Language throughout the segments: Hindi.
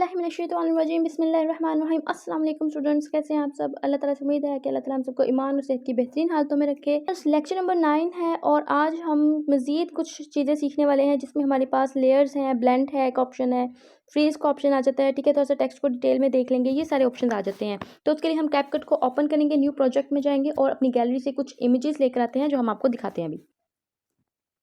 औज़ुबिल्लाहिमिनश्शैतानिर्रजीम बिस्मिल्लाहिर्रहमानिर्रहीम। अस्सलाम वालेकुम स्टूडेंट्स, कैसे हैं आप सब। अल्लाह ताला से उम्मीद है कि अल्लाह ताला हम सबको ईमान और सेहत की बेहतरीन हालतों में रखे। बस लेक्चर नंबर 9 है और आज हम मज़ीद कुछ चीज़ें सीखने वाले हैं जिसमें हमारे पास लेयर्स हैं, ब्लेंड है एक ऑप्शन है, फ्रीज़ का ऑप्शन आ जाता है। ठीक है, थोड़ा सा टेक्स्ट को डिटेल में देख लेंगे, ये सारे ऑप्शन आ जाते हैं। तो उसके लिए हम कैपकट को ओपन करेंगे, न्यू प्रोजेक्ट में जाएंगे और अपनी गैलरी से कुछ इमेजेस लेकर आते हैं जो हम आपको दिखाते हैं अभी।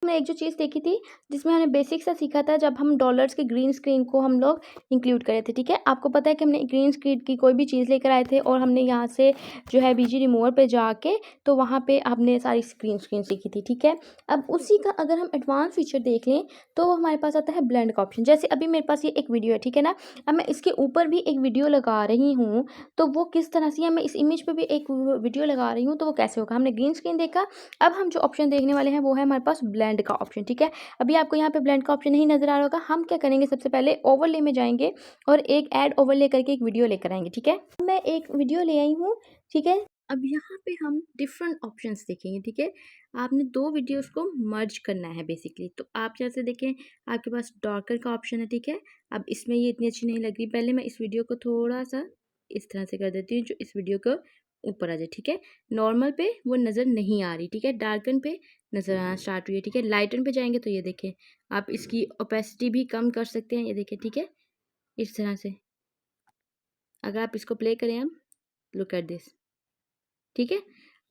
हमने एक जो चीज़ देखी थी जिसमें हमने बेसिक सा सीखा था, जब हम डॉलर्स के ग्रीन स्क्रीन को हम लोग इंक्लूड करे थे। ठीक है, आपको पता है कि हमने ग्रीन स्क्रीन की कोई भी चीज़ लेकर आए थे और हमने यहाँ से जो है बीजी रिमूवर पे जाके तो वहाँ पे हमने सारी स्क्रीन स्क्रीन सीखी थी। ठीक है, अब उसी का अगर हम एडवांस फीचर देख लें तो हमारे पास आता है ब्लेंड का ऑप्शन। जैसे अभी मेरे पास ये एक वीडियो है, ठीक है ना, अब मैं इसके ऊपर भी एक वीडियो लगा रही हूँ तो वो किस तरह से, या मैं इस इमेज पे भी एक वीडियो लगा रही हूँ तो वो कैसे होगा। हमने ग्रीन स्क्रीन देखा, अब हम जो ऑप्शन देखने वाले हैं वो है हमारे पास ब्लेंड का ऑप्शन। ठीक है, अभी आपको यहाँ पे ब्लेंड का ऑप्शन नहीं नजर आ रहा होगा। हम क्या करेंगे, सबसे पहले ओवरले में जाएंगे और एक ऐड ओवरले करके एक वीडियो लेकर आएंगे। ठीक है, मैं एक वीडियो ले आई हूँ। ठीक है, अब यहाँ पे हम डिफरेंट ऑप्शंस देखेंगे। ठीक है, आपने दो वीडियोस को मर्ज करना है बेसिकली। तो आप जैसे देखें, आपके पास डार्कर का ऑप्शन है। ठीक है, अब इसमें ये इतनी अच्छी नहीं लग रही, पहले मैं इस वीडियो को थोड़ा सा इस तरह से कर देती हूँ जो इस वीडियो को ऊपर आ जाए। ठीक है, नॉर्मल पे वो नज़र नहीं आ रही। ठीक है, डार्कन पे नज़र आना स्टार्ट हुई है। ठीक है, लाइटन पे जाएंगे तो ये देखें, आप इसकी ओपेसिटी भी कम कर सकते हैं, ये देखें। ठीक है, इस तरह से अगर आप इसको प्ले करें, हम लुक एट दिस। ठीक है,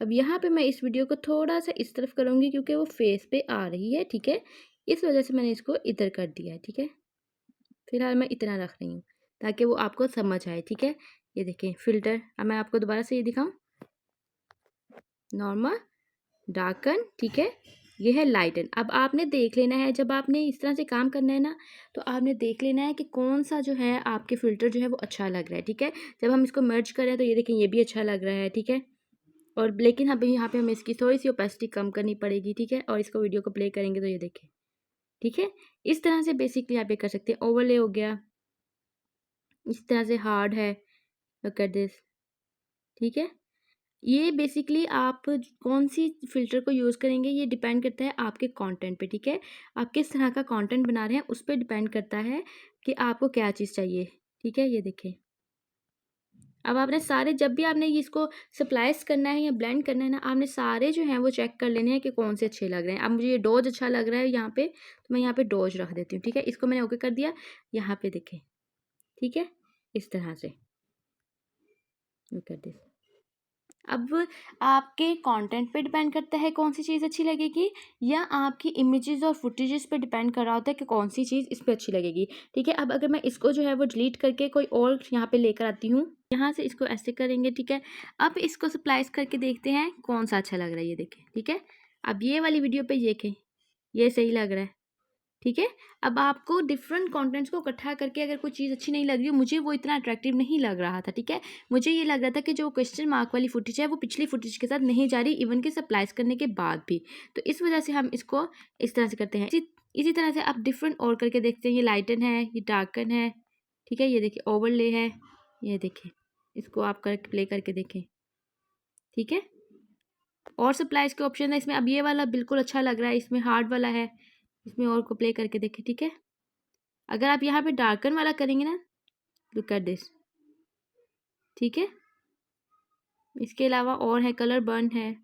अब यहाँ पे मैं इस वीडियो को थोड़ा सा इस तरफ करूँगी क्योंकि वो फेस पे आ रही है। ठीक है, इस वजह से मैंने इसको इधर कर दिया है। ठीक है, फिलहाल मैं इतना रख रही हूँ ताकि वो आपको समझ आए। ठीक है, ये देखें फिल्टर, अब मैं आपको दोबारा से ये दिखाऊँ, नॉर्मल, डार्कन। ठीक है, ये है लाइटन। अब आपने देख लेना है, जब आपने इस तरह से काम करना है ना, तो आपने देख लेना है कि कौन सा जो है आपके फ़िल्टर जो है वो अच्छा लग रहा है। ठीक है, जब हम इसको मर्ज करें तो ये देखें, ये भी अच्छा लग रहा है। ठीक है, और लेकिन अभी यहाँ पे हमें इसकी थोड़ी सी ओपेसिटी कम करनी पड़ेगी। ठीक है, और इसको वीडियो को प्ले करेंगे तो ये देखें। ठीक है, इस तरह से बेसिकली आप ये कर सकते हैं। ओवरले हो गया, इस तरह से हार्ड है, लुक एट दिस। ठीक है, ये बेसिकली आप कौन सी फ़िल्टर को यूज़ करेंगे ये डिपेंड करता है आपके कंटेंट पे। ठीक है, आप किस तरह का कंटेंट बना रहे हैं उस पे डिपेंड करता है कि आपको क्या चीज़ चाहिए। ठीक है, ये देखें, अब आपने सारे, जब भी आपने इसको स्प्लाइस करना है या ब्लेंड करना है ना, आपने सारे जो हैं वो चेक कर लेने हैं कि कौन से अच्छे लग रहे हैं। अब मुझे ये डोज अच्छा लग रहा है यहाँ पे, तो मैं यहाँ पे डोज रख देती हूँ। ठीक है, इसको मैंने ओके कर दिया, यहाँ पे देखें। ठीक है, इस तरह से कर दिस। अब आपके कंटेंट पे डिपेंड करता है कौन सी चीज़ अच्छी लगेगी, या आपकी इमेजेस और फुटेजेस पे डिपेंड कर रहा होता है कि कौन सी चीज़ इस पे अच्छी लगेगी। ठीक है, अब अगर मैं इसको जो है वो डिलीट करके कोई और यहाँ पे लेकर आती हूँ, यहाँ से इसको ऐसे करेंगे। ठीक है, अब इसको स्प्लाइस करके देखते हैं कौन सा अच्छा लग रहा है, ये देखें। ठीक है, अब ये वाली वीडियो पे देखें, ये सही लग रहा है। ठीक है, अब आपको डिफरेंट कंटेंट्स को इकट्ठा करके अगर कोई चीज़ अच्छी नहीं लग रही, मुझे वो इतना अट्रैक्टिव नहीं लग रहा था। ठीक है, मुझे ये लग रहा था कि जो क्वेश्चन मार्क वाली फुटेज है वो पिछली फुटेज के साथ नहीं जा रही, इवन के सप्लाइज करने के बाद भी। तो इस वजह से हम इसको इस तरह से करते हैं। इसी तरह से आप डिफरेंट और करके देखते हैं, ये लाइटन है, ये डार्कन है। ठीक है, ये देखिए ओवरले है, ये देखिए, इसको आप कर प्ले करके देखें। ठीक है, और सप्लाइज के ऑप्शन है इसमें। अब ये वाला बिल्कुल अच्छा लग रहा है, इसमें हार्ड वाला है, इसमें और को प्ले करके देखें। ठीक है, अगर आप यहाँ पे डार्कन वाला करेंगे ना, लुक एट दिस। ठीक है, इसके अलावा और है, कलर बर्न है,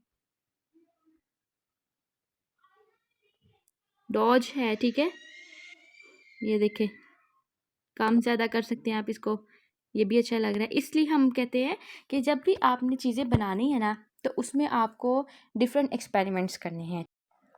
डॉज है। ठीक है, ये देखें, कम ज़्यादा कर सकते हैं आप इसको, ये भी अच्छा लग रहा है। इसलिए हम कहते हैं कि जब भी आपने चीज़ें बनानी है ना, तो उसमें आपको डिफरेंट एक्सपेरिमेंट्स करने हैं।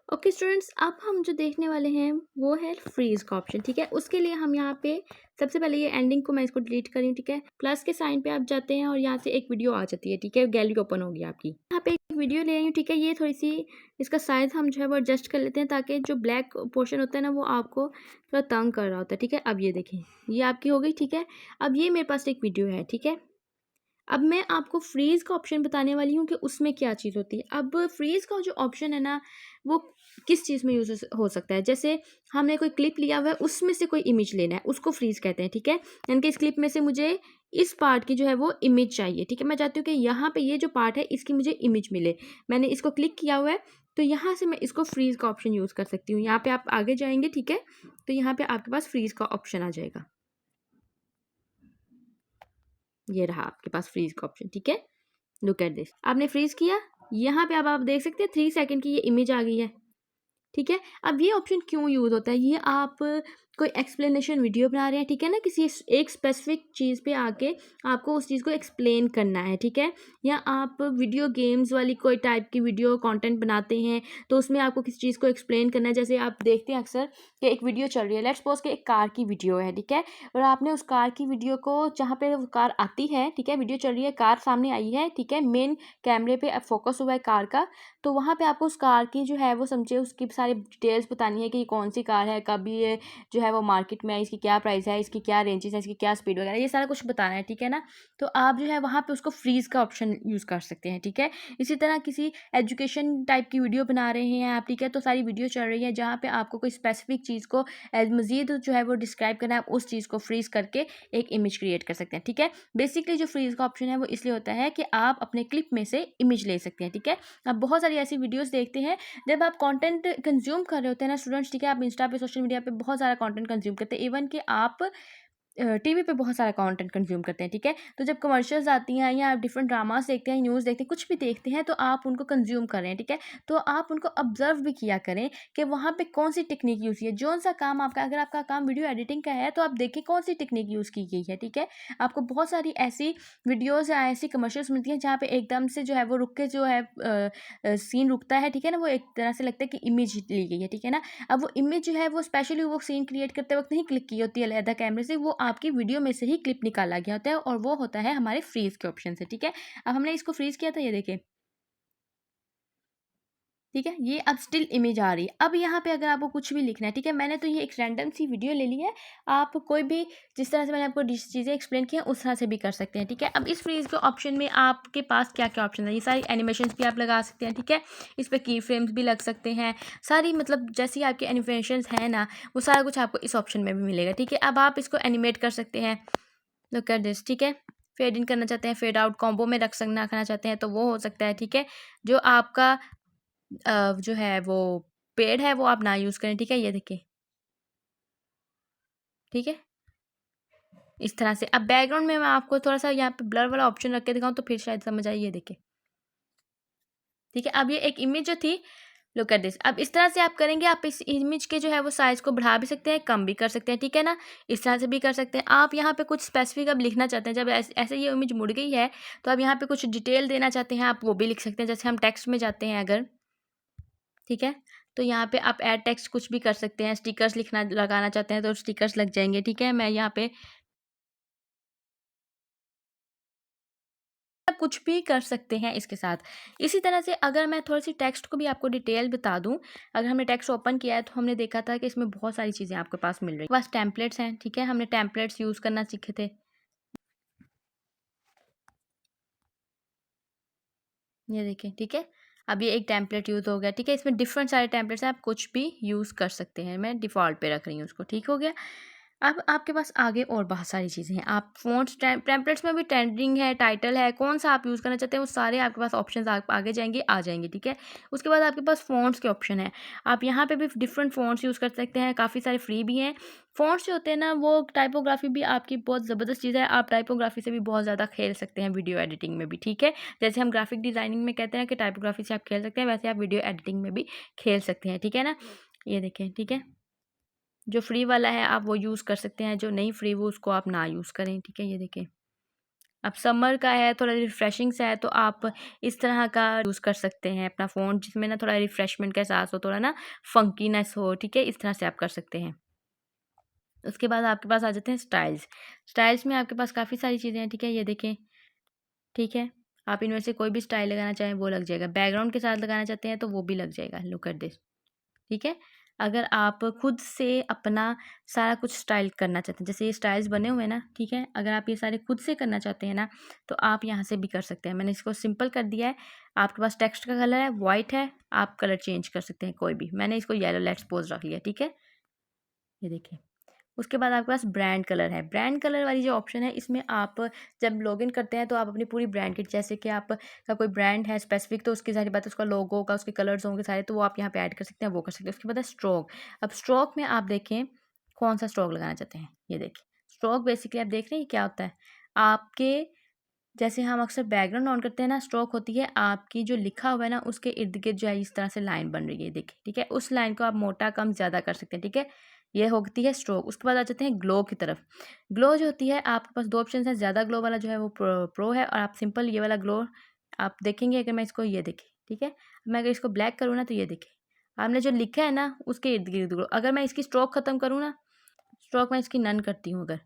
ओके स्टूडेंट्स, अब हम जो देखने वाले हैं वो है फ्रीज का ऑप्शन। ठीक है, उसके लिए हम यहाँ पे सबसे पहले ये एंडिंग को मैं इसको डिलीट करी हूँ। ठीक है, प्लस के साइन पे आप जाते हैं और यहाँ से एक वीडियो आ जाती है। ठीक है, गैलरी ओपन होगी आपकी, यहाँ पे एक वीडियो ले आई हूँ। ठीक है, ये थोड़ी सी इसका साइज हम जो है वो एडजस्ट कर लेते हैं ताकि जो ब्लैक पोर्शन होता है ना वो आपको थोड़ा तंग कर रहा होता है। ठीक है, अब ये देखें, ये आपकी हो गई। ठीक है, अब ये मेरे पास एक वीडियो है। ठीक है, अब मैं आपको फ्रीज़ का ऑप्शन बताने वाली हूँ कि उसमें क्या चीज़ होती है। अब फ्रीज़ का जो ऑप्शन है ना, वो किस चीज़ में यूज़ हो सकता है। जैसे हमने कोई क्लिप लिया हुआ है, उसमें से कोई इमेज लेना है, उसको फ्रीज़ कहते हैं। ठीक है, यानी कि इस क्लिप में से मुझे इस पार्ट की जो है वो इमेज चाहिए। ठीक है, मैं चाहती हूँ कि यहाँ पे ये जो पार्ट है इसकी मुझे इमेज मिले। मैंने इसको क्लिक किया हुआ है, तो यहाँ से मैं इसको फ्रीज़ का ऑप्शन यूज़ कर सकती हूँ। यहाँ पे आप आगे जाएंगे, ठीक है, तो यहाँ पे आपके पास फ्रीज़ का ऑप्शन आ जाएगा। ये रहा आपके पास फ्रीज का ऑप्शन, ठीक है। लुक एट दिस, आपने फ्रीज किया, यहाँ पे अब आप देख सकते हैं 3 सेकंड की ये इमेज आ गई है, ठीक है। अब ये ऑप्शन क्यों यूज़ होता है, ये आप कोई एक्सप्लेनेशन वीडियो बना रहे हैं, ठीक है ना, किसी एक स्पेसिफिक चीज़ पे आके आपको उस चीज़ को एक्सप्लेन करना है, ठीक है। या आप वीडियो गेम्स वाली कोई टाइप की वीडियो कंटेंट बनाते हैं, तो उसमें आपको किसी चीज़ को एक्सप्लेन करना है। जैसे आप देखते हैं अक्सर कि एक वीडियो चल रही है, लेट्स सपोज कि एक कार की वीडियो है, ठीक है, और आपने उस कार की वीडियो को, जहाँ पे वो कार आती है, ठीक है, वीडियो चल रही है, कार सामने आई है, ठीक है, मेन कैमरे पे फोकस हुआ है कार का, तो वहाँ पे आपको उस कार की जो है वो समझे उसकी सारी डिटेल्स बतानी है कि ये कौन सी कार है, कब ये जो है वो मार्केट में है, इसकी क्या प्राइस है, इसकी क्या रेंजेस है, इसकी क्या स्पीड वगैरह, ये सारा कुछ बताना है, ठीक है ना। तो आप जो है वहाँ पे उसको फ्रीज का ऑप्शन यूज़ कर सकते हैं, ठीक है। इसी तरह किसी एजुकेशन टाइप की वीडियो बना रहे हैं आप, ठीक है, तो सारी वीडियो चल रही है जहाँ पे आपको कोई स्पेसिफिक चीज़ को मज़ीद जो है वो डिस्क्राइब करना है, आप उस चीज़ को फ्रीज करके एक इमेज क्रिएट कर सकते हैं, ठीक है। बेसिकली जो फ्रीज का ऑप्शन है वो इसलिए होता है कि आप अपने क्लिप में से इमेज ले सकते हैं, ठीक है। आप बहुत सारी ऐसी वीडियोस देखते हैं, जब आप कंटेंट कंज्यूम कर रहे होते हैं ना स्टूडेंट्स, ठीक है, आप इंस्टा पे, सोशल मीडिया पे बहुत सारा कंटेंट कंज्यूम करते हैं, इवन कि आप टीवी पे बहुत सारा कंटेंट कंज्यूम करते हैं, ठीक है। तो जब कमर्शियल्स आती हैं या आप डिफरेंट ड्रामास देखते हैं, न्यूज़ देखते हैं, कुछ भी देखते हैं, तो आप उनको कंज्यूम कर रहे हैं, ठीक है। तो आप उनको ऑब्जर्व भी किया करें कि वहाँ पे कौन सी टेक्निक यूज़ की है, जौन सा काम आपका, अगर आपका काम वीडियो एडिटिंग का है तो आप देखें कौन सी टेक्निक यूज़ की गई है, ठीक है। आपको बहुत सारी ऐसी वीडियोज़ या ऐसी कमर्शियल्स मिलती हैं जहाँ पे एकदम से जो है वो रुक के जो है सीन रुकता है, ठीक है ना, वो एक तरह से लगता है कि इमेज ली गई है, ठीक है ना। अब वो इमेज जो है वो स्पेशली वो सीन क्रिएट करते वक्त नहीं क्लिक की होती है अलहदा कैमरे से, वो आपकी वीडियो में से ही क्लिप निकाला गया होता है, और वो होता है हमारे फ्रीज के ऑप्शन से, ठीक है। अब हमने इसको फ्रीज किया था, ये देखें, ठीक है, ये अब स्टिल इमेज आ रही है। अब यहाँ पे अगर आपको कुछ भी लिखना है, ठीक है, मैंने तो ये एक रैंडम सी वीडियो ले ली है, आप कोई भी जिस तरह से मैंने आपको चीज़ें एक्सप्लेन की हैं उस तरह से भी कर सकते हैं, ठीक है। अब इस फ्रीज के ऑप्शन में आपके पास क्या क्या ऑप्शन है, ये सारी एनिमेशन भी आप लगा सकते हैं, ठीक है। इस पर की फ्रेम्स भी लग सकते हैं, सारी मतलब जैसी आपकी एनिमेशन है ना, वो सारा कुछ आपको इस ऑप्शन में भी मिलेगा, ठीक है। अब आप इसको एनिमेट कर सकते हैं, लुक एट दिस, ठीक है। फेड इन करना चाहते हैं, फेड आउट कॉम्बो में रखना चाहते हैं तो वो हो सकता है, ठीक है। जो आपका जो है वो पेड़ है वो आप ना यूज़ करें, ठीक है, ये देखिए, ठीक है, इस तरह से। अब बैकग्राउंड में मैं आपको थोड़ा सा यहाँ पे ब्लर वाला ऑप्शन रख के दिखाऊँ तो फिर शायद समझ आए, ये देखिए, ठीक है। अब ये एक इमेज जो थी, लुक एट दिस, अब इस तरह से आप करेंगे, आप इस इमेज के जो है वो साइज़ को बढ़ा भी सकते हैं, कम भी कर सकते हैं, ठीक है ना, इस तरह से भी कर सकते हैं। आप यहाँ पे कुछ स्पेसिफिक अब लिखना चाहते हैं, जब ऐसे ये इमेज मुड़ गई है तो आप यहाँ पे कुछ डिटेल देना चाहते हैं, आप वो भी लिख सकते हैं। जैसे हम टेक्स्ट में जाते हैं अगर, ठीक है, तो यहाँ पे आप ऐड टेक्स्ट कुछ भी कर सकते हैं, स्टिकर्स लिखना लगाना चाहते हैं तो स्टिकर्स लग जाएंगे, ठीक है। मैं यहाँ पे आप कुछ भी कर सकते हैं इसके साथ। इसी तरह से अगर मैं थोड़ी-सी टेक्स्ट को भी आपको डिटेल बता दूँ, अगर हमने टेक्स्ट ओपन किया है तो हमने देखा था कि इसमें बहुत सारी चीज़ें आपके पास मिल रही हैं। बस टेम्पलेट्स हैं, ठीक है, हमने टेम्पलेट्स यूज़ करना सीखे थे। ये देखिए, ठीक है, अब ये एक टेम्पलेट यूज़ हो गया, ठीक है, इसमें डिफरेंट सारे टेम्पलेट्स हैं, आप कुछ भी यूज़ कर सकते हैं। मैं डिफ़ॉल्ट पे रख रही हूँ उसको, ठीक हो गया। अब आपके पास आगे और बहुत सारी चीज़ें हैं, आप फ़ॉन्ट्स टेम्पलेट्स में भी ट्रेंडिंग है, टाइटल है, कौन-सा आप यूज़ करना चाहते हैं वो सारे आपके पास ऑप्शंस आप आगे जाएँगे आ जाएँगे, ठीक है। उसके बाद आपके पास फ़ॉन्ट्स के ऑप्शन हैं, आप यहाँ पे भी डिफरेंट फ़ॉन्ट्स यूज़ कर सकते हैं, काफ़ी सारे फ्री भी हैं। फ़ॉन्ट्स जो होते हैं ना, वो टाइपोग्राफ़ी भी आपकी बहुत ज़बरदस्त चीज़ है, आप टाइपोग्राफ़ी से भी बहुत ज़्यादा खेल सकते हैं वीडियो एडिटिंग में भी, ठीक है। जैसे हम ग्राफ़िक डिज़ाइनिंग में कहते हैं कि टाइपोग्राफ़ी से आप खेल सकते हैं, वैसे आप वीडियो एडिटिंग में भी खेल सकते हैं, ठीक है ना। ये देखें, ठीक है। जो फ्री वाला है आप वो यूज़ कर सकते हैं, जो नहीं फ्री वो उसको आप ना यूज़ करें, ठीक है, ये देखें। अब समर का है, थोड़ा रिफ्रेशिंग सा है तो आप इस तरह का यूज़ कर सकते हैं अपना फ़ोन, जिसमें ना थोड़ा रिफ्रेशमेंट का एहसास हो, थोड़ा ना फ़ंकीनेस हो, ठीक है, इस तरह से आप कर सकते हैं। उसके बाद आपके पास आ जाते हैं स्टाइल्स। स्टाइल्स में आपके पास काफ़ी सारी चीज़ें हैं, ठीक है, ये देखें, ठीक है। आप इनमें से कोई भी स्टाइल लगाना चाहें वो लग जाएगा, बैकग्राउंड के साथ लगाना चाहते हैं तो वो भी लग जाएगा, लुक एट दिस। ठीक है? अगर आप खुद से अपना सारा कुछ स्टाइल करना चाहते हैं, जैसे ये स्टाइल्स बने हुए हैं ना, ठीक है? अगर आप ये सारे खुद से करना चाहते हैं ना, तो आप यहाँ से भी कर सकते हैं। मैंने इसको सिंपल कर दिया है। आपके पास टेक्स्ट का कलर है, वाइट है, आप कलर चेंज कर सकते हैं कोई भी। मैंने इसको येलो लेट्स सपोज़ रख लिया, ठीक है? ये देखिए। उसके बाद आपके पास ब्रांड कलर है। ब्रांड कलर वाली जो ऑप्शन है, इसमें आप जब लॉगिन करते हैं तो आप अपनी पूरी ब्रांड की, जैसे कि आपका कोई ब्रांड है स्पेसिफिक तो उसकी सारी बातें, उसका लोगो होगा, उसके कलर्स होंगे सारे, तो वो आप यहाँ पे ऐड कर सकते हैं, वो कर सकते हैं। उसके बाद है स्ट्रोक। अब स्ट्रोक में आप देखें कौन सा स्ट्रोक लगाना चाहते हैं। ये देखिए, स्ट्रोक बेसिकली आप देख रहे हैं क्या होता है, आपके जैसे हम अक्सर बैकग्राउंड ऑन करते हैं ना, स्ट्रोक होती है आपकी जो लिखा हुआ है ना उसके इर्द गिर्द जो है इस तरह से लाइन बन रही है, देखिए ठीक है। उस लाइन को आप मोटा कम ज़्यादा कर सकते हैं, ठीक है। ये होती है स्ट्रोक। उसके बाद आ जाते हैं ग्लो की तरफ। ग्लो जो होती है आपके पास दो ऑप्शन है, ज़्यादा ग्लो वाला जो है वो प्रो है, और आप सिंपल ये वाला ग्लो आप देखेंगे। अगर मैं इसको ये देखिए, ठीक है, मैं अगर इसको ब्लैक करूँ ना तो ये देखिए आपने जो लिखा है ना उसके इर्द गिर्द ग्लो। अगर मैं इसकी स्ट्रोक ख़त्म करूँ ना, स्ट्रोक मैं इसकी नन करती हूँ अगर,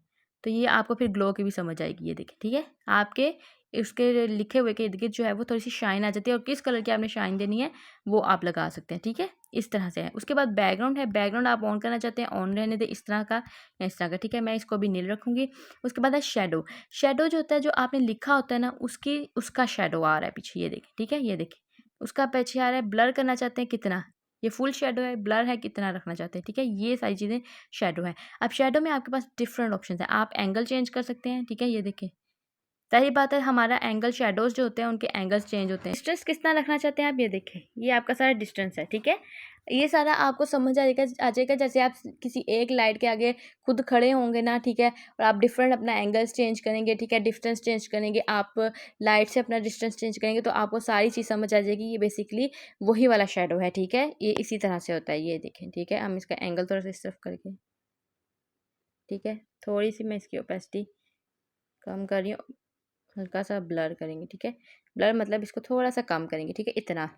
तो ये आपको फिर ग्लो की भी समझ आएगी। ये देखिए ठीक है, आपके उसके लिखे हुए के इर्द गिर्द जो है वो थोड़ी सी शाइन आ जाती है, और किस कलर की आपने शाइन देनी है वो आप लगा सकते हैं, ठीक है। इस तरह से है। उसके बाद बैकग्राउंड है, बैकग्राउंड आप ऑन करना चाहते हैं ऑन रहने दें, इस तरह का या इस तरह का, ठीक है। मैं इसको भी नील रखूँगी। उसके बाद है शेडो। शेडो जो होता है, जो आपने लिखा होता है ना उसका शेडो आ रहा है पीछे, ये देखिए ठीक है, ये देखिए उसका पीछे आ रहा है। ब्लर करना चाहते हैं कितना, ये फुल शेडो है, ब्लर है कितना रखना चाहते हैं, ठीक है। ये सारी चीज़ें शेडो है। अब शेडो में आपके पास डिफरेंट ऑप्शन है, आप एंगल चेंज कर सकते हैं, ठीक है। ये देखिए ज़ाहिर बात है हमारा एंगल, शेडोज़ जो होते हैं उनके एंगल्स चेंज होते हैं। डिस्टेंस कितना रखना चाहते हैं आप, ये देखें ये आपका सारा डिस्टेंस है, ठीक है। ये सारा आपको समझ आ जाएगा जैसे आप किसी एक लाइट के आगे खुद खड़े होंगे ना, ठीक है, और आप डिफरेंट अपना एंगल्स चेंज करेंगे, ठीक है, डिस्टेंस चेंज करेंगे, आप लाइट से अपना डिस्टेंस चेंज करेंगे तो आपको सारी चीज़ समझ आ जाएगी। ये बेसिकली वही वाला शेडो है, ठीक है। ये इसी तरह से होता है, ये देखें ठीक है। हम इसका एंगल थोड़ा सा इस तरफ करके, ठीक है, थोड़ी सी मैं इसकी ओपेसिटी कम कर रही हूँ, हल्का सा ब्लर करेंगे, ठीक है। ब्लर मतलब इसको थोड़ा सा कम करेंगे, ठीक है, इतना।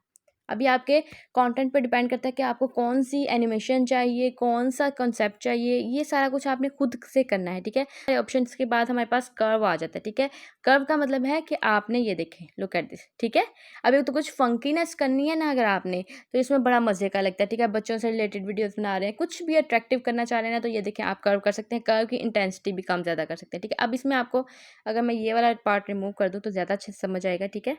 अभी आपके कंटेंट पे डिपेंड करता है कि आपको कौन सी एनिमेशन चाहिए, कौन सा कॉन्सेप्ट चाहिए, ये सारा कुछ आपने खुद से करना है, ठीक है। ऑप्शंस के बाद हमारे पास कर्व आ जाता है, ठीक है। कर्व का मतलब है कि आपने ये देखें, लुक एट दिस, ठीक है। अभी तो कुछ फंकीनेस करनी है ना अगर आपने, तो इसमें बड़ा मज़े का लगता है, ठीक है। बच्चों से रिलेटेड वीडियोस बना रहे हैं, कुछ भी अट्रैक्टिव करना चाह रहे हैं ना, तो ये देखें आप कर्व कर सकते हैं। कर्व की इंटेंसिटी भी कम ज़्यादा कर सकते हैं, ठीक है। अब इसमें आपको अगर मैं ये वाला पार्ट रिमूव कर दूँ तो ज़्यादा अच्छे से समझ आएगा, ठीक है।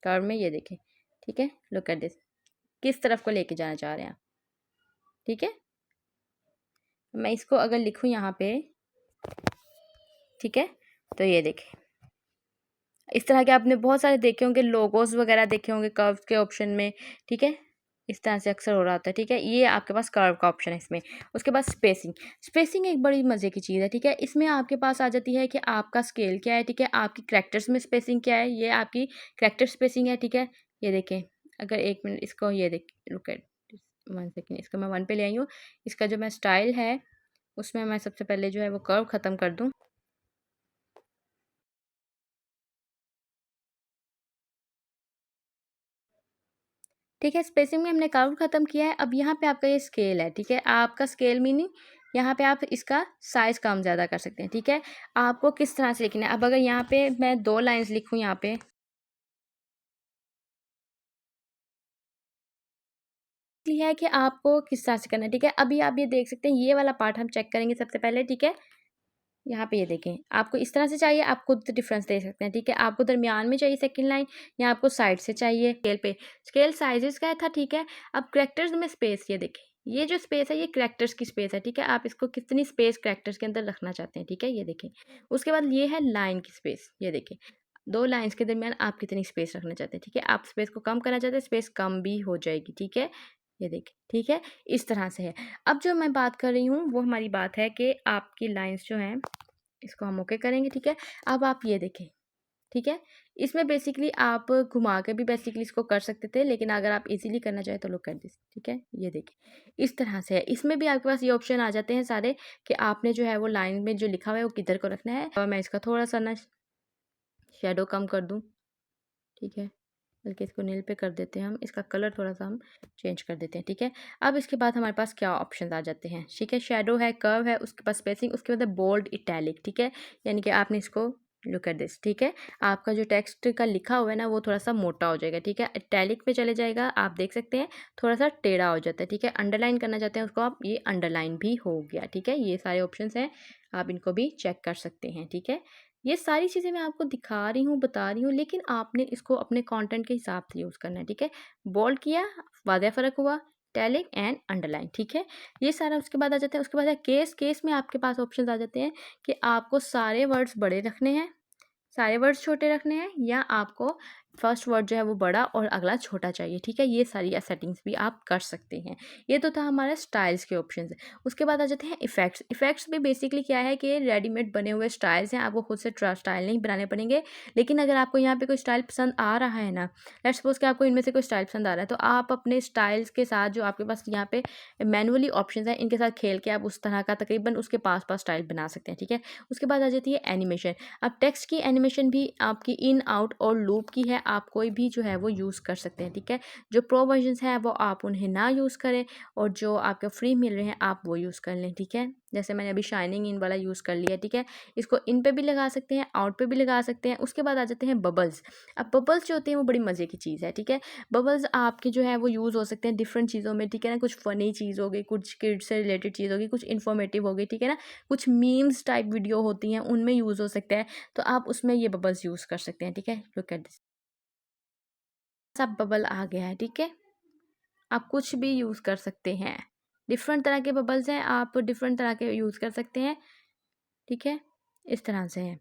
कर्व में ये देखें, ठीक है, लुक एट दिस, किस तरफ को लेके जाना चाह रहे हैं आप, ठीक है। मैं इसको अगर लिखूं यहाँ पे, ठीक है, तो ये देखें इस तरह के आपने बहुत सारे देखे होंगे, लोगोस वगैरह देखे होंगे कर्व के ऑप्शन में, ठीक है। इस तरह से अक्सर हो रहा होता है, ठीक है। ये आपके पास कर्व का ऑप्शन है इसमें। उसके बाद स्पेसिंग। स्पेसिंग एक बड़ी मज़े की चीज़ है, ठीक है। इसमें आपके पास आ जाती है कि आपका स्केल क्या है, ठीक है, आपकी करैक्टर्स में स्पेसिंग क्या है, ये आपकी करैक्टर स्पेसिंग है, ठीक है। ये देखें, अगर एक मिनट इसको ये देख, रुक एट 1 सेकेंड, इसको मैं 1 पे ले आई हूँ। इसका जो मैं स्टाइल है उसमें मैं सबसे पहले जो है वो कर्व ख़त्म कर दूँ, ठीक है। स्पेसिंग में हमने कर्व ख़त्म किया है। अब यहाँ पे आपका ये स्केल है, ठीक है। आपका स्केल मीनिंग यहाँ पे आप इसका साइज़ कम ज़्यादा कर सकते हैं, ठीक है। आपको किस तरह से लिखना है। अब अगर यहाँ पे मैं 2 लाइन्स लिखूँ यहाँ पे, ये है कि आपको किस तरह से करना है, ठीक है। अभी आप ये देख सकते हैं, ये वाला पार्ट हम चेक करेंगे सबसे पहले, ठीक है। यहाँ पे ये देखें, आपको इस तरह से चाहिए, आप खुद डिफरेंस दे सकते हैं, ठीक है। आपको दरमियान में चाहिए सेकंड लाइन, या आपको साइड से चाहिए। स्केल पे स्केल साइजेस का था, ठीक है। अब करैक्टर्स में स्पेस, ये देखें, ये जो स्पेस है ये करैक्टर्स की स्पेस है, ठीक है। आप इसको कितनी स्पेस करैक्टर्स के अंदर रखना चाहते हैं, ठीक है, ये देखें। उसके बाद ये है लाइन की स्पेस, ये देखें, 2 लाइन्स के दरमियान आप कितनी स्पेस रखना चाहते हैं, ठीक है। आप स्पेस को कम करना चाहते हैं, स्पेस कम भी हो जाएगी, ठीक है। ये देखें, ठीक है, इस तरह से है। अब जो मैं बात कर रही हूँ वो हमारी बात है कि आपकी लाइन्स जो हैं इसको हम ओके करेंगे, ठीक है। अब आप ये देखें, ठीक है, इसमें बेसिकली आप घुमा के भी बेसिकली इसको कर सकते थे, लेकिन अगर आप इजीली करना चाहें तो लुक कर दिस, ठीक है। ये देखिए इस तरह से है। इसमें भी आपके पास ये ऑप्शन आ जाते हैं सारे कि आपने जो है वो लाइन में जो लिखा हुआ है वो किधर को रखना है। और मैं इसका थोड़ा सा ना शेडो कम कर दूँ, ठीक है, बल्कि इसको नील पे कर देते हैं हम, इसका कलर थोड़ा सा हम चेंज कर देते हैं, ठीक है। अब इसके बाद हमारे पास क्या ऑप्शन आ जाते हैं, ठीक है। शेडो है, कर्व है, उसके पास स्पेसिंग, उसके बाद है बोल्ड इटैलिक, ठीक है। यानी कि आपने इसको लुक एट दिस, ठीक है, आपका जो टेक्स्ट का लिखा हुआ है ना वो थोड़ा सा मोटा हो जाएगा, ठीक है। इटैलिक पे चले जाएगा, आप देख सकते हैं थोड़ा सा टेढ़ा हो जाता है, ठीक है। अंडरलाइन करना चाहते हैं उसको आप, ये अंडरलाइन भी हो गया, ठीक है। ये सारे ऑप्शन हैं, आप इनको भी चेक कर सकते हैं, ठीक है। ये सारी चीज़ें मैं आपको दिखा रही हूँ, बता रही हूँ, लेकिन आपने इसको अपने कंटेंट के हिसाब से यूज़ करना है, ठीक है। बोल्ड किया, वाज़ेह फ़र्क हुआ, इटैलिक एंड अंडरलाइन, ठीक है। ये सारा उसके बाद आ जाता है। उसके बाद है केस। केस में आपके पास ऑप्शंस आ जाते हैं कि आपको सारे वर्ड्स बड़े रखने हैं, सारे वर्ड्स छोटे रखने हैं, या आपको फर्स्ट वर्ड जो है वो बड़ा और अगला छोटा चाहिए, ठीक है। ये सारी सेटिंग्स भी आप कर सकते हैं। ये तो था हमारा स्टाइल्स के ऑप्शंस। उसके बाद आ जाते हैं इफ़ेक्ट्स। इफ़ेक्ट्स भी बेसिकली क्या है कि रेडीमेड बने हुए स्टाइल्स हैं, आपको खुद से स्टाइल नहीं बनाने पड़ेंगे। लेकिन अगर आपको यहाँ पे कोई स्टाइल पसंद आ रहा है ना, लेट्स सपोज कि आपको इनमें से कोई स्टाइल पसंद आ रहा है, तो आप अपने स्टाइल्स के साथ जो आपके पास यहाँ पे मैनुअली ऑप्शन है, इनके साथ खेल के आप उस तरह का तकरीबन उसके पास पास स्टाइल बना सकते हैं, ठीक है। उसके बाद आ जाती है एनिमेशन। अब टेक्स्ट की एनिमेशन भी आपकी इन आउट और लूप की है, आप कोई भी जो है वो यूज़ कर सकते हैं, ठीक है। जो प्रो वर्जन्स हैं वो आप उन्हें ना यूज़ करें, और जो आपको फ्री मिल रहे हैं आप वो यूज़ कर लें, ठीक है। जैसे मैंने अभी शाइनिंग इन वाला यूज़ कर लिया, ठीक है। इसको इन पे भी लगा सकते हैं, आउट पे भी लगा सकते हैं। उसके बाद आ जाते हैं बबल्स। अब बबल्स जो होते हैं वो बड़ी मज़े की चीज़ है, ठीक है। बबल्स आपके जो है वो यूज़ हो सकते हैं डिफरेंट चीज़ों में, ठीक है ना। कुछ फ़नी चीज़ हो गई, कुछ किड्स से रिलेटेड चीज़ होगी, कुछ इन्फॉर्मेटिव हो गई, ठीक है ना। कुछ मीम्स टाइप वीडियो होती हैं उनमें यूज़ हो सकता है, तो आप उसमें ये बबल्स यूज़ कर सकते हैं, ठीक है। लुक एट दिस, सब बबल आ गया है, ठीक है। आप कुछ भी यूज़ कर सकते हैं, डिफरेंट तरह के बबल्स हैं, आप डिफरेंट तरह के यूज़ कर सकते हैं, ठीक है। इस तरह से है,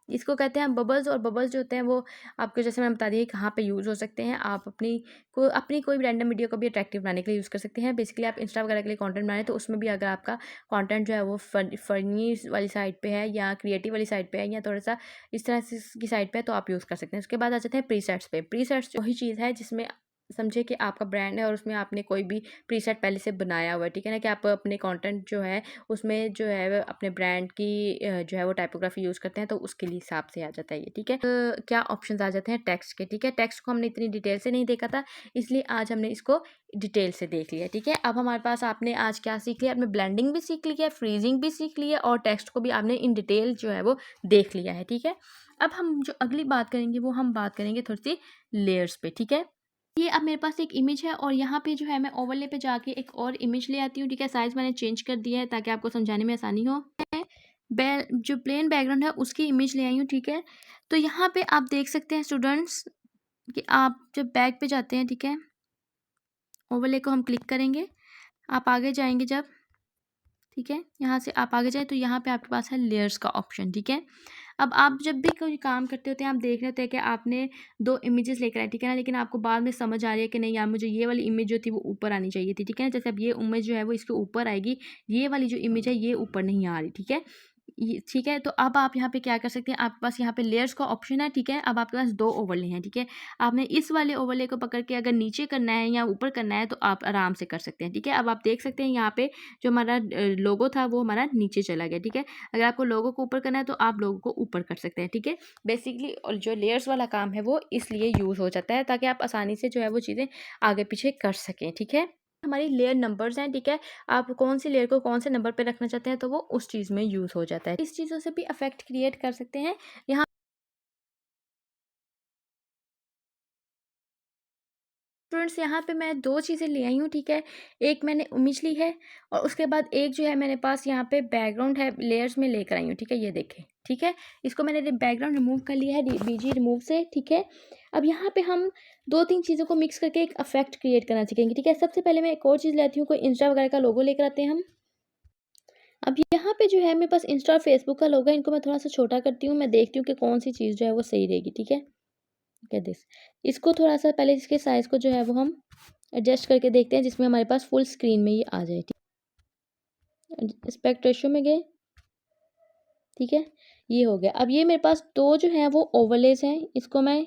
इसको कहते हैं बबल्स। और बबल्स जो होते हैं वो आपको, जैसे मैं बता दी, कहाँ पे यूज़ हो सकते हैं। आप अपनी कोई भी रैंडम वीडियो को भी अट्रैक्टिव बनाने के लिए यूज़ कर सकते हैं। बेसिकली आप इंस्टा वगैरह के लिए कंटेंट बना रहे हैं, तो उसमें भी अगर आपका कंटेंट जो है वो फनी वाली साइड पे है या क्रिएटिव वाली साइड पे है या थोड़ा सा इस तरह से की साइड पे है, तो आप यूज़ कर सकते हैं। उसके बाद आ जाते हैं प्रीसेट्स पे। प्रीसेट्स वही चीज़ है जिसमें समझे कि आपका ब्रांड है और उसमें आपने कोई भी प्रीसेट पहले से बनाया हुआ है, ठीक है ना। कि आप अपने कंटेंट जो है उसमें जो है वो अपने ब्रांड की जो है वो टाइपोग्राफी यूज़ करते हैं, तो उसके लिए हिसाब से आ जाता है ये, ठीक है। क्या ऑप्शंस आ जाते हैं टेक्स्ट के, ठीक है। टेक्स्ट को हमने इतनी डिटेल से नहीं देखा था, इसलिए आज हमने इसको डिटेल से देख लिया, ठीक है। अब हमारे पास आपने आज क्या सीख लिया, आपने ब्लेंडिंग भी सीख लिया, फ्रीजिंग भी सीख लिया, और टेक्स्ट को भी आपने इन डिटेल जो है वो देख लिया है, ठीक है। अब हम जो अगली बात करेंगे वो हम बात करेंगे थोड़ी सी लेयर्स पे, ठीक है। ये अब मेरे पास एक इमेज है और यहाँ पे जो है मैं ओवरले पे जाके एक और इमेज ले आती हूँ, ठीक है। साइज़ मैंने चेंज कर दिया है ताकि आपको समझाने में आसानी हो। जो प्लेन बैकग्राउंड है उसकी इमेज ले आई हूँ, ठीक है। तो यहाँ पे आप देख सकते हैं स्टूडेंट्स कि आप जब बैक पे जाते हैं, ठीक है, ओवरले को हम क्लिक करेंगे, आप आगे जाएंगे जब, ठीक है, यहाँ से आप आगे जाए तो यहाँ पे आपके पास है लेयर्स का ऑप्शन, ठीक है। अब आप जब भी कोई काम करते होते हैं, आप देख रहे होते हैं कि आपने 2 इमेजेस लेकर आए, ठीक है ना, लेकिन आपको बाद में समझ आ रही है कि नहीं यार, मुझे ये वाली इमेज जो थी वो ऊपर आनी चाहिए थी, ठीक है ना। जैसे अब ये इमेज जो है वो इसके ऊपर आएगी, ये वाली जो इमेज है ये ऊपर नहीं आ रही, ठीक है। ये ठीक है, तो अब आप यहाँ पे क्या कर सकते हैं, आपके पास यहाँ पे लेयर्स का ऑप्शन है, ठीक है। अब आपके पास 2 ओवरले हैं, ठीक है। आपने इस वाले ओवरले को पकड़ के अगर नीचे करना है या ऊपर करना है तो आप आराम से कर सकते हैं, ठीक है। अब आप देख सकते हैं यहाँ पे जो हमारा लोगो था वो हमारा नीचे चला गया, ठीक है। अगर आपको लोगो को ऊपर करना है तो आप लोगो को ऊपर कर सकते हैं, ठीक है। बेसिकली और जो लेयर्स वाला काम है वो इसलिए यूज़ हो जाता है ताकि आप आसानी से जो है वो चीज़ें आगे पीछे कर सकें, ठीक है। हमारी लेयर नंबर्स हैं, ठीक है। आप कौन सी लेयर को कौन से नंबर पे रखना चाहते हैं तो वो उस चीज़ में यूज़ हो जाता है। इस चीज़ों से भी इफेक्ट क्रिएट कर सकते हैं। यहाँ स्टूडेंट्स, यहाँ पे मैं 2 चीज़ें ले आई हूँ, ठीक है। एक मैंने इमेज ली है और उसके बाद एक जो है मेरे पास यहाँ पे बैकग्राउंड है, लेयर्स में लेकर आई हूँ, ठीक है। ये देखें, ठीक है। इसको मैंने बैकग्राउंड रिमूव कर लिया है बीजी रिमूव से, ठीक है। अब यहाँ पे हम 2-3 चीज़ों को मिक्स करके एक इफेक्ट क्रिएट करना सीखेंगे, ठीक है। सबसे पहले मैं एक और चीज़ लेती हूँ, कोई इंस्टा वगैरह का लोगो लेकर आते हैं हम। अब यहाँ पे जो है मेरे पास इंस्टा और फेसबुक का लोगो है, इनको मैं थोड़ा सा छोटा करती हूँ, मैं देखती हूँ कि कौन सी चीज़ जो है वो सही रहेगी, ठीक है। क्या दिस, इसको थोड़ा सा पहले इसके साइज़ को जो है वो हम एडजस्ट करके देखते हैं जिसमें हमारे पास फुल स्क्रीन में ये आ जाए, ठीक। एस्पेक्ट रेशियो में गए, ठीक है, ये हो गया। अब ये मेरे पास 2 जो है वो ओवरलेस हैं, इसको मैं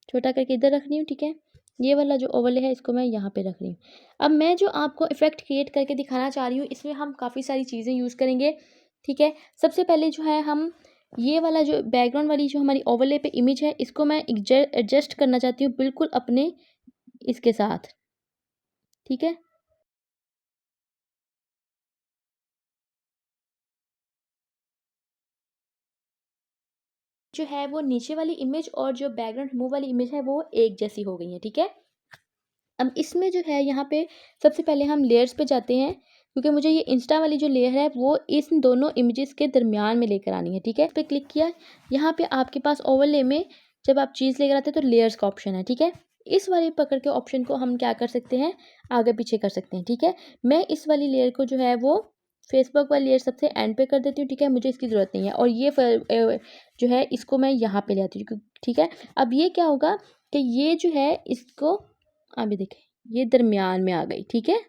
छोटा करके इधर रख रही हूँ, ठीक है। ये वाला जो ओवरले है इसको मैं यहाँ पे रख रही हूँ। अब मैं जो आपको इफेक्ट क्रिएट करके दिखाना चाह रही हूँ इसमें हम काफ़ी सारी चीज़ें यूज़ करेंगे, ठीक है। सबसे पहले जो है हम ये वाला जो बैकग्राउंड वाली जो हमारी ओवरले पे इमेज है इसको मैं एडजस्ट करना चाहती हूँ बिल्कुल अपने इसके साथ, ठीक है। जो है वो नीचे वाली इमेज और जो बैकग्राउंड रिमूव वाली इमेज है वो एक जैसी हो गई है, ठीक है। अब इसमें जो है यहाँ पे सबसे पहले हम लेयर्स पे जाते हैं, क्योंकि मुझे ये इंस्टा वाली जो लेयर है वो इन दोनों इमेजेस के दरमियान में लेकर आनी है, ठीक है। इस पे क्लिक किया, यहाँ पे आपके पास ओवरले में जब आप चीज़ लेकर आते हैं तो लेयर्स का ऑप्शन है, ठीक है। इस वाले पकड़ के ऑप्शन को हम क्या कर सकते हैं, आगे पीछे कर सकते हैं, ठीक है। मैं इस वाली लेयर को जो है वो फेसबुक वाली लेयर सबसे एंड पे कर देती हूँ, ठीक है, मुझे इसकी ज़रूरत नहीं है। और ये जो है इसको मैं यहाँ पे ले आती हूँ, ठीक है। अब ये क्या होगा कि ये जो है इसको, अभी देखिए ये दरमियान में आ गई, ठीक है,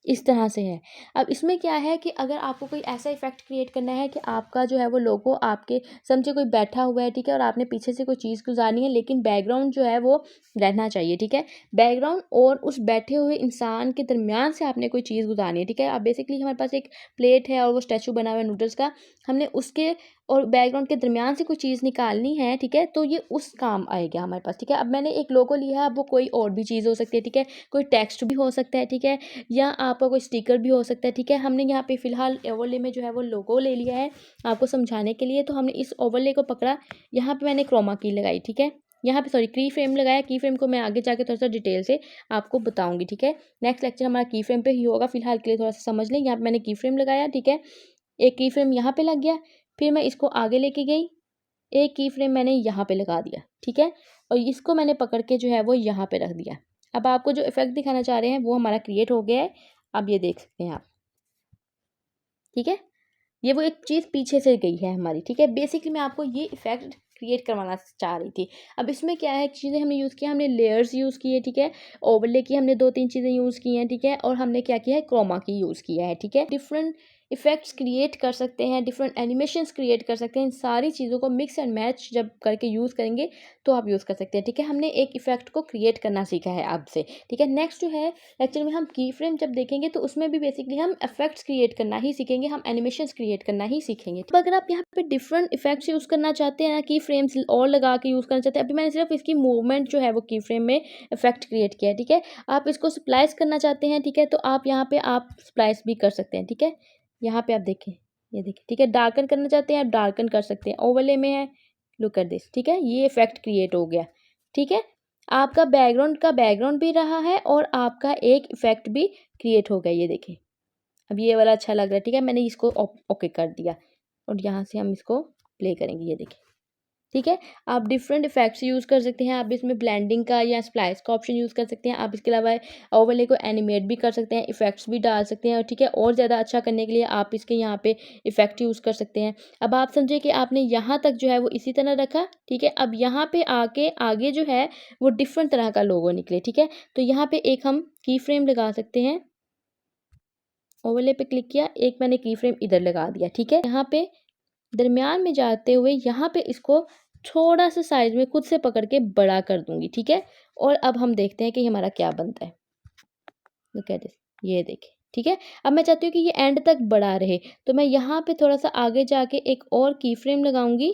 इस तरह से है। अब इसमें क्या है कि अगर आपको कोई ऐसा इफेक्ट क्रिएट करना है कि आपका जो है वो लोगो आपके, समझे कोई बैठा हुआ है, ठीक है, और आपने पीछे से कोई चीज़ गुजारनी है, लेकिन बैकग्राउंड जो है वो रहना चाहिए, ठीक है। बैकग्राउंड और उस बैठे हुए इंसान के दरमियान से आपने कोई चीज़ गुजारनी है, ठीक है। अब बेसिकली हमारे पास एक प्लेट है और वो स्टैचू बना हुआ है नूडल्स का, हमने उसके और बैकग्राउंड के दरमियान से कोई चीज़ निकालनी है, ठीक है, तो ये उस काम आएगा हमारे पास, ठीक है। अब मैंने एक लोगो लिया है, अब वो कोई और भी चीज़ हो सकती है, ठीक है, कोई टेक्स्ट भी हो सकता है, ठीक है, या आपका कोई स्टिकर भी हो सकता है, ठीक है। हमने यहाँ पे फ़िलहाल ओवरले में जो है वो लोगो ले लिया है आपको समझाने के लिए। तो हमने इस ओवरले को पकड़ा, यहाँ पे मैंने क्रोमा की लगाई, ठीक है, यहाँ पे सॉरी की फ्रेम लगाया। की फ्रेम को मैं आगे जाके थोड़ा सा डिटेल से आपको बताऊंगी, ठीक है। नेक्स्ट लेक्चर हमारा की फ्रेम पे ही होगा, फिलहाल के लिए थोड़ा सा समझ लें। यहाँ पे मैंने की फ्रेम लगाया, ठीक है, एक की फ्रेम यहाँ पे लग गया, फिर मैं इसको आगे लेके गई, एक की फ्रेम मैंने यहाँ पे लगा दिया, ठीक है, और इसको मैंने पकड़ के जो है वो यहाँ पे रख दिया। अब आपको जो इफेक्ट दिखाना चाह रहे हैं वो हमारा क्रिएट हो गया है, अब ये देख सकते हैं आप, ठीक है। ये वो एक चीज़ पीछे से गई है हमारी, ठीक है। बेसिकली मैं आपको ये इफेक्ट क्रिएट करवाना चाह रही थी। अब इसमें क्या है, चीज़ें हमने यूज़ किया, हमने लेयर्स यूज़ किए, ठीक है, ओवरले की हमने 2-3 चीज़ें यूज़ की हैं, ठीक है, और हमने क्या किया है, क्रोमा की यूज़ किया है, ठीक है। डिफरेंट इफेक्ट्स क्रिएट कर सकते हैं, डिफरेंट एनिमेशंस क्रिएट कर सकते हैं। इन सारी चीज़ों को मिक्स एंड मैच जब करके यूज़ करेंगे तो आप यूज़ कर सकते हैं, ठीक है। हमने एक इफेक्ट को क्रिएट करना सीखा है अब से, ठीक है। नेक्स्ट जो है लेक्चर में हम की फ्रेम जब देखेंगे तो उसमें भी बेसिकली हम इफेक्ट्स क्रिएट करना ही सीखेंगे, हम एनिमेशंस क्रिएट करना ही सीखेंगे। तो अगर आप यहाँ पे डिफरेंट इफेक्ट्स यूज़ करना चाहते हैं, की फ्रेम्स और लगा के यूज़ करना चाहते हैं, अभी मैंने सिर्फ इसकी मूवमेंट जो है वो की फ्रेम में इफेक्ट क्रिएट किया है, ठीक है। आप इसको स्प्लाइस करना चाहते हैं, ठीक है, तो आप यहाँ पे आप स्प्लाइस भी कर सकते हैं, ठीक है। यहाँ पे आप देखें, ये देखिए, ठीक है, डार्कन करना चाहते हैं आप डार्कन कर सकते हैं, ओवरले में है, लुक एट दिस, ठीक है, ये इफेक्ट क्रिएट हो गया, ठीक है। आपका बैकग्राउंड का बैकग्राउंड भी रहा है और आपका एक इफेक्ट भी क्रिएट हो गया, ये देखिए। अब ये वाला अच्छा लग रहा है, ठीक है, मैंने इसको ओके कर दिया और यहाँ से हम इसको प्ले करेंगे, ये देखिए, ठीक है। आप डिफरेंट इफेक्ट्स यूज़ कर सकते हैं, आप इसमें ब्लेंडिंग का या स्प्लाइस का ऑप्शन यूज़ कर सकते हैं। आप इसके अलावा ओवरले को एनिमेट भी कर सकते हैं, इफेक्ट्स भी डाल सकते हैं, और ठीक है, और ज़्यादा अच्छा करने के लिए आप इसके यहाँ पे इफेक्ट यूज़ कर सकते हैं। अब आप समझे कि आपने यहाँ तक जो है वो इसी तरह रखा, ठीक है। अब यहाँ पे आके आगे जो है वो डिफरेंट तरह का लोगो निकले, ठीक है। तो यहाँ पे एक हम की फ्रेम लगा सकते हैं, ओवरले पे क्लिक किया, एक मैंने की फ्रेम इधर लगा दिया, ठीक है। यहाँ पे दरमियान में जाते हुए यहाँ पे इसको थोड़ा सा साइज में खुद से पकड़ के बड़ा कर दूंगी, ठीक है। और अब हम देखते हैं कि हमारा क्या बनता है, लुक एट दिस, ये देखिए, ठीक है। अब मैं चाहती हूँ कि ये एंड तक बड़ा रहे, तो मैं यहाँ पे थोड़ा सा आगे जाके एक और की फ्रेम लगाऊंगी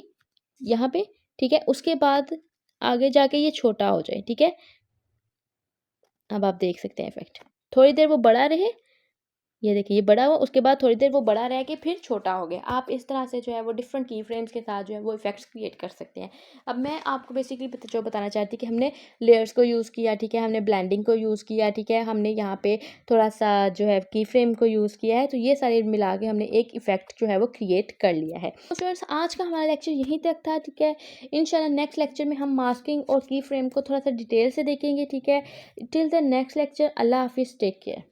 यहाँ पे, ठीक है। उसके बाद आगे जाके ये छोटा हो जाए, ठीक है। अब आप देख सकते हैं इफेक्ट, थोड़ी देर वो बड़ा रहे, ये देखिए ये बड़ा हुआ, उसके बाद थोड़ी देर वो बड़ा रह के फिर छोटा हो गया। आप इस तरह से जो है वो डिफरेंट की फ्रेम्स के साथ जो है वो इफेक्ट्स क्रिएट कर सकते हैं। अब मैं आपको बेसिकली जो बताना चाहती कि हमने लेयर्स को यूज़ किया, ठीक है, हमने ब्लेंडिंग को यूज़ किया, ठीक है, हमने यहाँ पे थोड़ा सा जो है की फ्रेम को यूज़ किया है, तो ये सारे मिला के हमने एक इफेक्ट जो है वो क्रिएट कर लिया है। तो स्टूडेंट्स आज का हमारा लेक्चर यहीं तक था, ठीक है। इंशाल्लाह नेक्स्ट लेक्चर में हम मास्किंग और की फ्रेम को थोड़ा सा डिटेल से देखेंगे, ठीक है। टिल द नेक्स्ट लेक्चर, अल्लाह हाफिज़, टेक केयर।